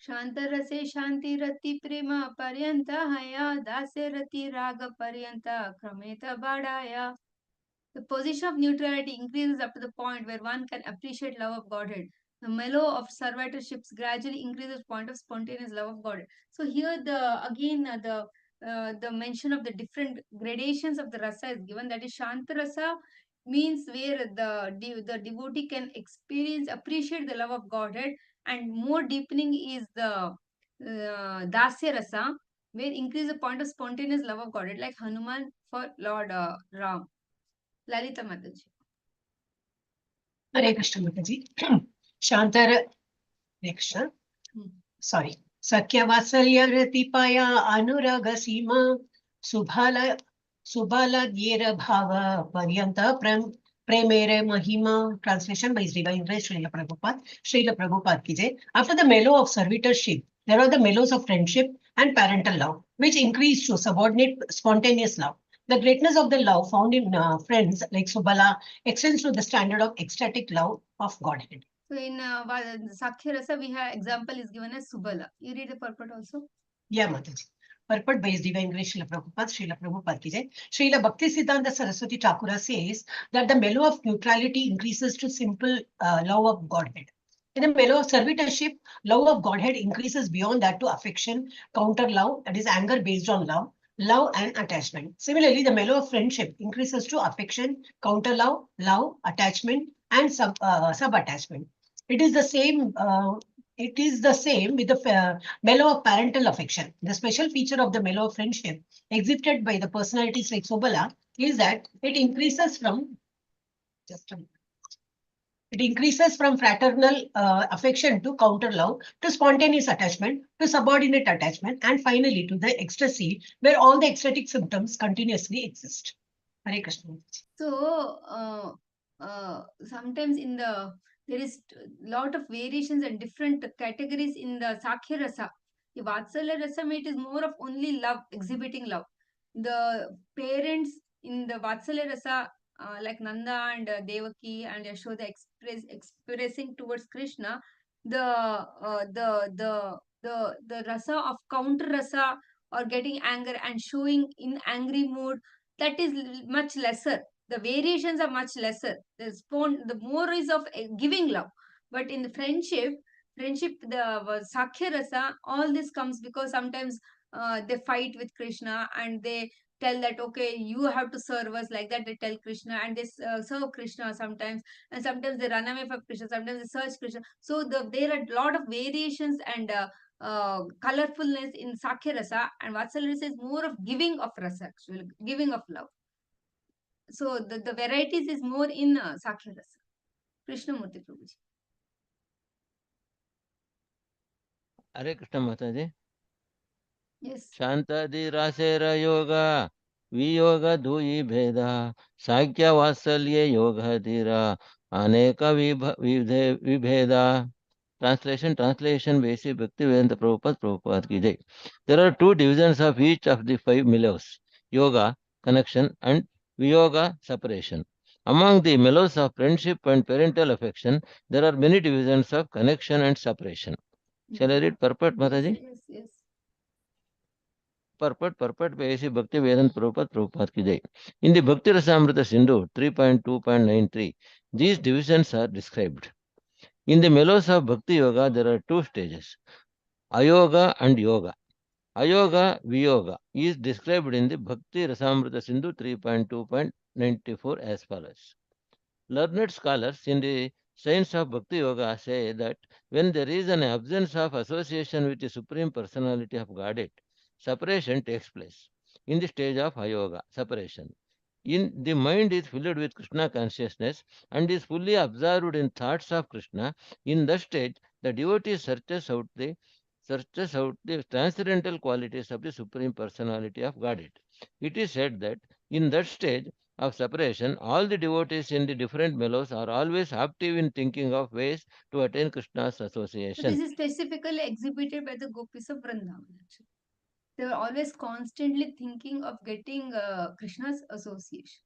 शांतरसे शांतिरति प्रेम पर्यंत हया दासे रति राग पर्यंत क्रमेत बाडाया. The position of neutrality increases up to the point where one can appreciate love of Godhead. The mellow of servitorship gradually increases point of spontaneous love of Godhead. So here the mention of the different gradations of the rasa is given. That is Shanta rasa means where the devotee can experience, appreciate the love of Godhead, and more deepening is the Dasya rasa, where increase the point of spontaneous love of Godhead, like Hanuman for Lord Ram. Lalita Mataji. Hare Krishna Mataji. Shantara, Hare Krishna. Sorry. Sakya Vasalya Ratipaya Anuraga Sima Subhala Dyera Bhava Paryanta Premere Mahima. Translation by His Divine Grace Srila Prabhupada. Srila Prabhupada ki Jai. After the mellow of servitorship, there are the mellows of friendship and parental love, which increase to subordinate spontaneous love. The greatness of the love found in friends like Subala extends to the standard of ecstatic love of Godhead. So in Sakya Rasa, we have example is given as Subala. You read the purport also? Yeah, Mataji. Purport by His Divine Grace Srila Prabhupada ki Jai. Srila Bhakti Siddhanta Saraswati Thakura says that the mellow of neutrality increases to simple love of Godhead. In the mellow of servitorship, love of Godhead increases beyond that to affection, counter love, that is anger based on love and attachment. Similarly, the mellow of friendship increases to affection, counter love, attachment, and sub-attachment. It is the same. It is the same with the mellow of parental affection. The special feature of the mellow of friendship exhibited by the personalities like Sobala is that it increases from fraternal affection to counter love, to spontaneous attachment, to subordinate attachment, and finally to the ecstasy, where all the ecstatic symptoms continuously exist. Hare Krishna. So sometimes there is lot of variations and different categories in the Sakya Rasa. The Vatsalya Rasa, it is more of only love, exhibiting love. The parents in the Vatsalya Rasa, like Nanda and Devaki and Yashoda expressing towards Krishna, the rasa of counter rasa or getting anger and showing in angry mood, that is much lesser. the variations are much lesser. The more is of giving love. But in the friendship, the Sakhya Rasa, all this comes because sometimes they fight with Krishna and they tell that, okay, you have to serve us, like that they tell Krishna, and they serve Krishna sometimes, and sometimes they run away from Krishna, sometimes they search Krishna. So there are a lot of variations and colorfulness in Sakhya Rasa, and Vatsalya Rasa is more of giving of rasa, actually, giving of love. So the varieties is more in Sakhya Rasa. Krishnamurti Prabhuji. Hare Krishna Mataji. Yes. Shantadi rasera yoga, viyoga dui bheda, sakya vasalya yoga dhira, aneka vibheda. Translation, Basic Bhaktivedanta Prabhupada ki jai. There are two divisions of each of the five mellows, yoga, connection, and viyoga, separation. Among the mellows of friendship and parental affection, there are many divisions of connection and separation. Shall I read purport, Mataji? Yes. Purport by A.C. Bhaktivedanta Prabhupada ki jai. In the Bhakti Rasamrita Sindhu 3.2.93, these divisions are described. In the mellows of Bhakti Yoga, there are two stages, Ayoga and Yoga. Ayoga Viyoga is described in the Bhakti Rasamrita Sindhu 3.2.94 as follows. Learned scholars in the science of Bhakti Yoga say that when there is an absence of association with the Supreme Personality of Godhead, separation takes place. In the stage of Ayoga, separation, the mind is filled with Krishna consciousness and is fully absorbed in thoughts of Krishna. In that stage, the devotee searches out the transcendental qualities of the Supreme Personality of Godhead. It is said that in that stage of separation, all the devotees in the different mellows are always active in thinking of ways to attain Krishna's So association. this is specifically exhibited by the gopis of Vrindavan. Actually, they were always constantly thinking of getting Krishna's association.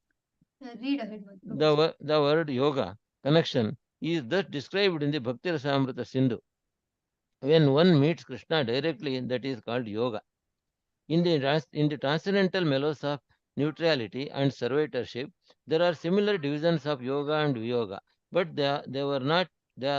Read ahead, Prabhuji. The word yoga, connection, is thus described in the Bhakti Rasamrita Sindhu. When one meets Krishna directly, that is called yoga. In the transcendental mellows of neutrality and servitorship, there are similar divisions of yoga and viyoga, but they are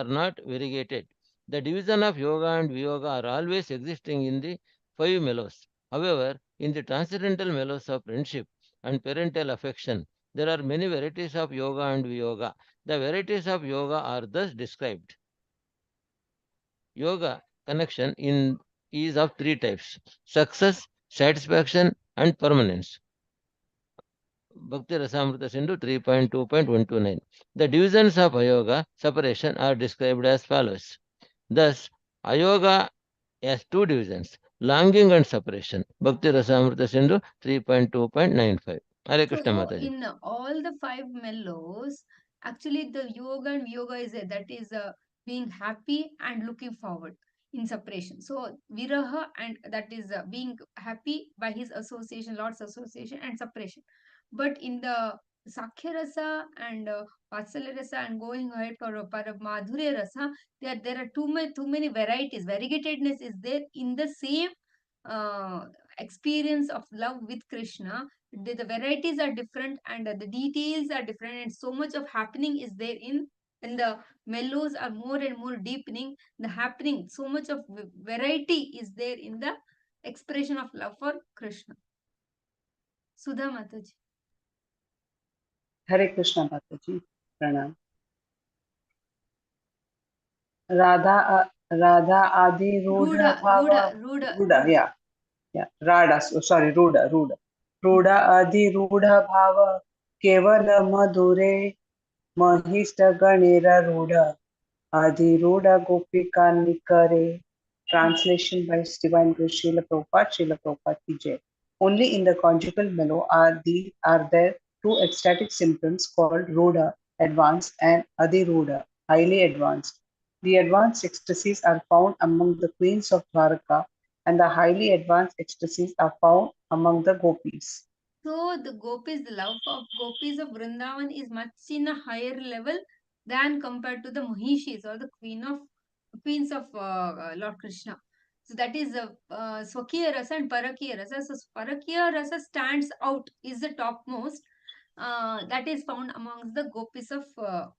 not variegated. The division of yoga and viyoga are always existing in the five mellows. However, in the transcendental mellows of friendship and parental affection, there are many varieties of yoga and viyoga. The varieties of yoga are thus described. Yoga connection is of three types: success, satisfaction, and permanence. Bhakti Rasamrita Sindhu 3.2.129. The divisions of Ayoga, separation, are described as follows. Thus, Ayoga has two divisions, longing and separation. Bhakti Rasamrita Sindhu 3.2.95. Hare Krishna So Mataji. in all the five mellows, actually the yoga and yoga is that is being happy and looking forward in separation. So viraha, and that is being happy by his association, Lord's association, and separation. But in the Sakhya Rasa and Vatsalya Rasa, and going ahead for Madhurya Rasa, there are too many varieties. Variegatedness is there in the same uh, experience of love with Krishna. The varieties are different and the details are different, and so much of happening is there in, and the mellows are more and more deepening the happening. So much of variety is there in the expression of love for Krishna. Sudha Mataji. Hare Krishna Mataji. Pranam. Radha Adi Rudha Bhava. Ruda, yeah. Yeah. Rada, so sorry, Ruda. Ruda Adi Rudha Bhava. Kevala Madhure. Mahista Ganera Ruda. Adi Ruda Gopika Nikare. Translation by Divine Grace Srila Prabhupada ki Jai. Only in the conjugal mellow are there two ecstatic symptoms called Ruda, advanced, and Adiruda, highly advanced. The advanced ecstasies are found among the queens of Dwarka, and the highly advanced ecstasies are found among the gopis. So the gopis, the love of gopis of Vrindavan is much in a higher level than compared to the Mahishis or the queens of Lord Krishna. So that is Swakiya Rasa and Parakiya Rasa. So Parakiya Rasa stands out, is the topmost, that is found amongst the gopis of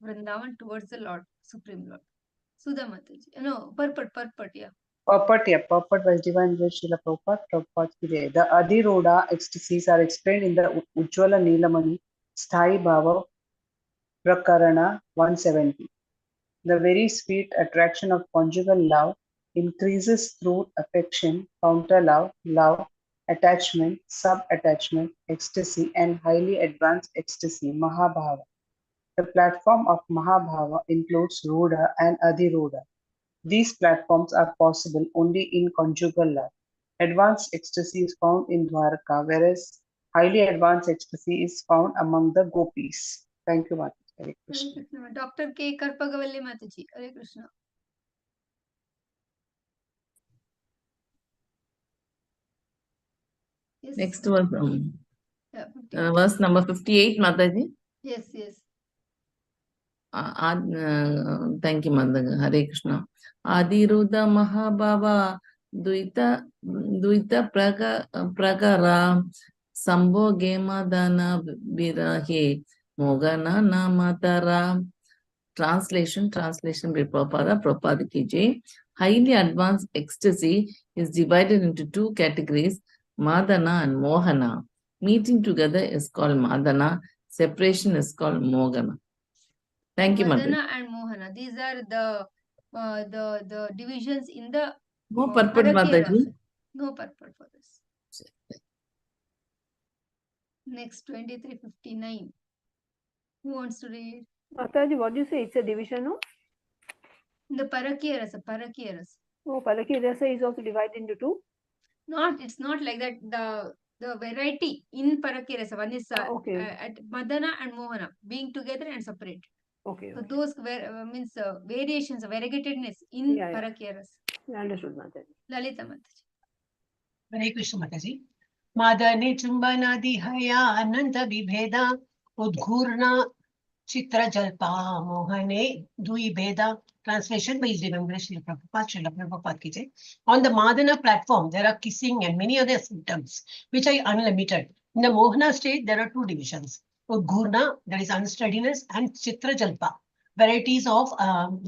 Vrindavan towards the Lord, Supreme Lord. Sudha Mataji. No, purport, yeah. Purport by Divine Grace Srila Prabhupada, Prabhupada ki Jai. The Adirodha ecstasies are explained in the Ujjvala Nilamani Sthai Bhava Prakarana 170. The very sweet attraction of conjugal love increases through affection, counter love, attachment, sub-attachment, ecstasy, and highly advanced ecstasy, Mahabhava. The platform of Mahabhava includes Rudha and Adirodha. These platforms are possible only in conjugal love. Advanced ecstasy is found in Dwarka, whereas highly advanced ecstasy is found among the gopis. Thank you, Mataji. Hare Hare Krishna. Krishna. Dr. K. Karpagavalli Mataji. Hare Krishna. Yes. Next was Yeah, 58. verse number 58, Mataji. Yes, yes. Thank you, Mataji. Hare Krishna. Adiruda Mahabhava Duita Prakara Sambhoge Madana Virahe Mogana Namatara. Translation by Prabhupada ki Jai. Highly advanced ecstasy is divided into two categories, Madana and Mohana. Meeting together is called Madana, separation is called Mogana. Thank you, Mother. Madana and Mohana. These are the divisions in the No purport, Parakya Mataji. rasa. No purport for this. Next 2359. Who wants to read? Mataji, what do you say? It's a division, no? The Parakya rasa. Oh, Parakya rasa is also divided into two. It's not like that. The variety in Parakya rasa. One is Okay. at Madana and Mohana being together and separate. Okay. So those means variations, variegatedness in Yeah. Parakya rasa. I understood, Mataji. Lalita Mataji. Hare Krishna Mataji. Madane Chumbanaadi Haya Ananta Vibheda Udghurna Chitra Jalpa Mohane Dui Beda. Translation by Srila Prabhupada, Srila Prabhupada ki Jai. On the Madana platform, there are kissing and many other symptoms which are unlimited. In the Mohana state, there are two divisions. Udghurna, that is unsteadiness, and Chitra Jalpa, varieties of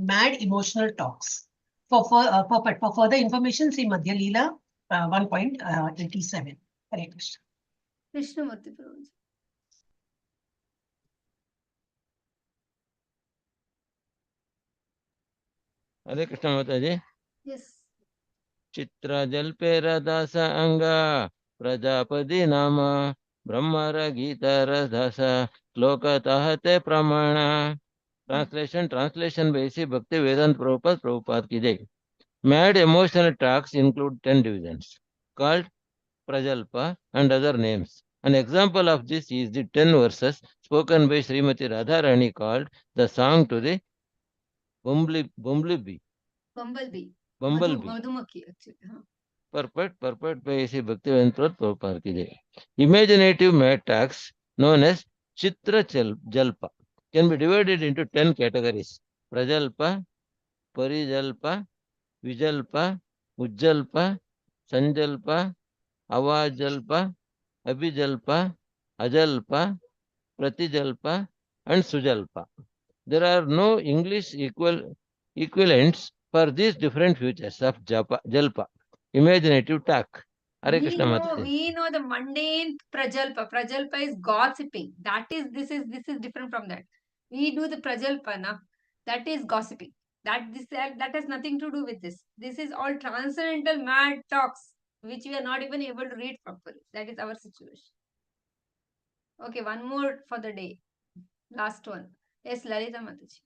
mad emotional talks. For further information, see Madhya Lila 1.87. Hare Krishna. Krishnamurti Prabhuji. Hare Krishna Mataji. Yes. Chitra Jalpera Dasa Anga Prajapati Nama Brahmara Gita Dasa Loka Tahate Pramana. Translation by C. Bhakti Vedanta Prabhupada ki Jai. Mad emotional talks include 10 divisions called Prajalpa and other names. An example of this is the 10 verses spoken by Srimati Radharani called the song to the Bumblebee. Madhumakhi actually. Purport by Sri Bhaktivedanta Prabhupada ki Jai. Imaginative mad talks known as Chitra Jalpa can be divided into 10 categories. Prajalpa, Parijalpa, Vijalpa, Ujjalpa, Sanjalpa, Avajalpa, Abhijalpa, Ajalpa, Pratijalpa, and Sujalpa. There are no English equivalents for these different features of Jalpa, imaginative talk. Hare Krishna Mataji. We know the mundane Prajalpa. Prajalpa is gossiping. This is different from that. We do the Prajalpa, na? That is gossiping. That has nothing to do with this. This is all transcendental mad talks, which we are not even able to read properly. That is our situation. Okay, one more for the day. Last one. Yes, Lalita Mataji.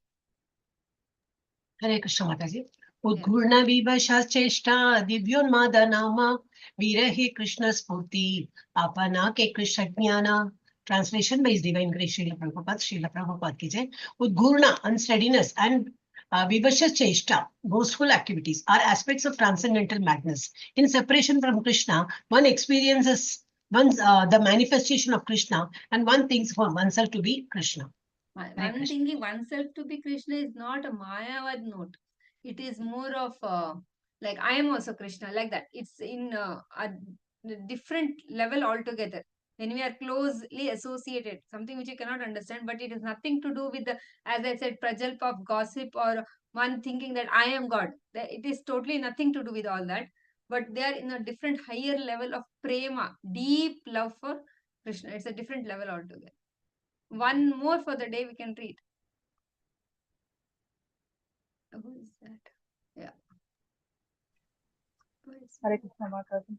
Hare Krishna Mataji. Udghurna Vibhasha Cheshta Divyonmada Nama Virahe Krishna Spurti Apana Ke Krishna Jnana. Translation by His Divine Grace Srila Prabhupada ki Jai. Udghurna, unsteadiness, and Vibhasha Cheshta, boastful activities, are aspects of transcendental madness. In separation from Krishna, one experiences the manifestation of Krishna and one thinks for oneself to be Krishna. One thinking oneself to be Krishna is not a Mayavad note. It is more of like I am also Krishna, like that. It's in a different level altogether. when we are closely associated, something which you cannot understand, but it has nothing to do with the, as I said, prajalp of gossip or one thinking that I am God. It is totally nothing to do with all that. But they are in a different higher level of prema, deep love for Krishna. It's a different level altogether. One more for the day we can read. Who is that? Yeah. Hare Krishna Mataji.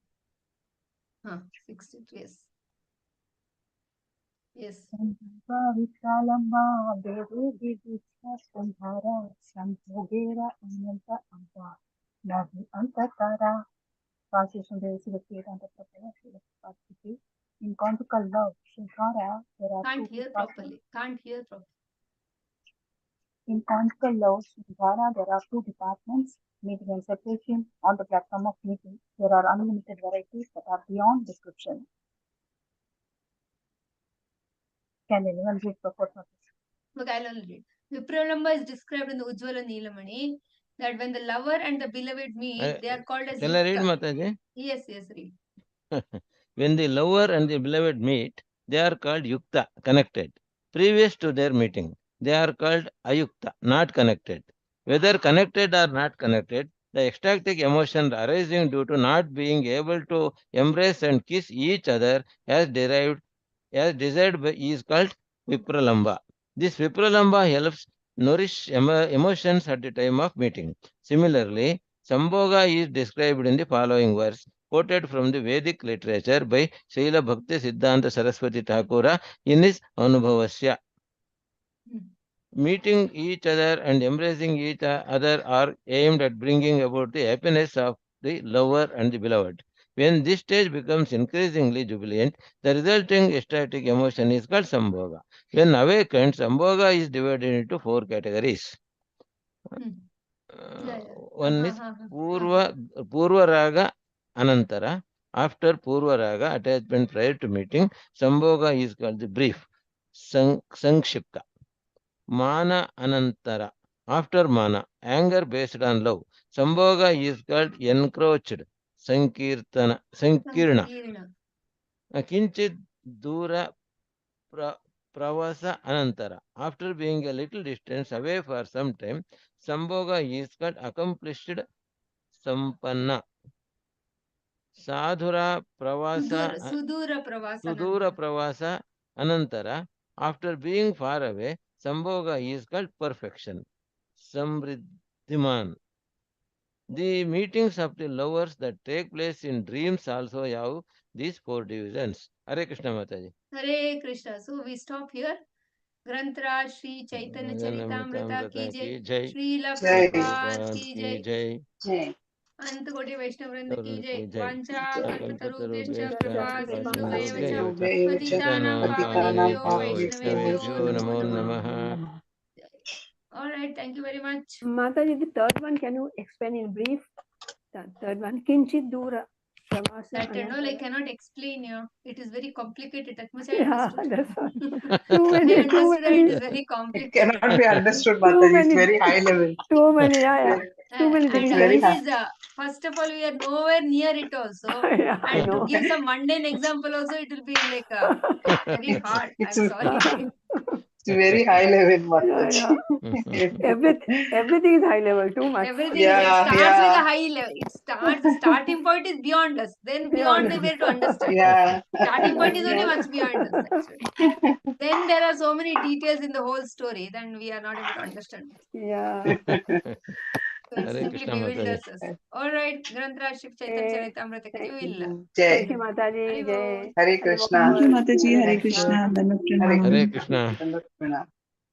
62, yes. Yes. Vikralamba Devi Vidya Sambhara Sambhogera Ananta Amba Navi Antatara. Translation there is located on the Prabhupada. In conjugal love, Shankara, there are Can't two hear properly. Can't hear properly. In conjugal love, Shankara, there are two departments, meeting and separation. On the platform of meeting, there are unlimited varieties that are beyond description. Can anyone read proportional? Look, I'll only read. Vipralamba is described in the Ujjvala Neelamani that when the lover and the beloved meet, they are called as Can I read, Yukta. Mataji? Yes, read. When the lover and the beloved meet, they are called Yukta, connected. Previous to their meeting, they are called Ayukta, not connected. Whether connected or not connected, the ecstatic emotion arising due to not being able to embrace and kiss each other as desired by is called Vipralamba. This Vipralamba helps nourish emotions at the time of meeting. Similarly, Sambhoga is described in the following verse, quoted from the Vedic literature by Srila Bhakti Siddhanta Saraswati Thakura in his Anubhavasya. Meeting each other and embracing each other are aimed at bringing about the happiness of the lover and the beloved. When this stage becomes increasingly jubilant, the resulting ecstatic emotion is called Sambhoga. When awakened, Sambhoga is divided into four categories. One is Purva Raga Anantara. After Purva Raga, attachment prior to meeting, Sambhoga is called the brief, Sankshipta. Mana Anantara. After Mana, anger based on love. Sambhoga is called encroached, Sankirna. Kinchit Dura Pravasa Anantara. After being a little distance away for some time, Sambhoga is called accomplished Sampanna. Sadhura Pravasa Sudura Pravasa Anantara. After being far away, Sambhoga is called perfection. Samriddhiman. The meetings of the lovers that take place in dreams also have these four divisions. Hare Krishna Mataji. Hare Krishna. So we stop here. Grantraj Shri Chaitanya Charitamrita ki jai. Srila Prabhupada ki jai. अंत कोटि वैष्णव वृंद की जय वांछा कल्पतरुभ्यश्च कृपा सिन्धुभ्येव च पतितानां पावनेभ्यो वैष्णवेभ्यो नमो नमः. All right, thank you very much. Mataji, the third one, can you explain in brief? The third one, Kinchit Dura. That I cannot explain you. It is very complicated. That much I understood. That's all. I understood that it is very complicated. It cannot be understood, Mataji. It's very high level. Too many, too many things. And it is, first of all, we are nowhere near it also. And to give some mundane example also, it will be like very hard. I'm sorry. It's very high level, Mataji. Everything is high level, too much. Everything starts with a high level. It starts, the starting point is beyond us. Then beyond the way to understand. Starting point is only much beyond us, actually. Then there are so many details in the whole story, then we are not able to understand. So it simply bewilders us. All right, Grantraj Shri Chaitanya Charitamrita ki jai. Thank you, Mataji. Hare Krishna. Thank you, Mataji. Hare Krishna. Hare Krishna. Hare Krishna.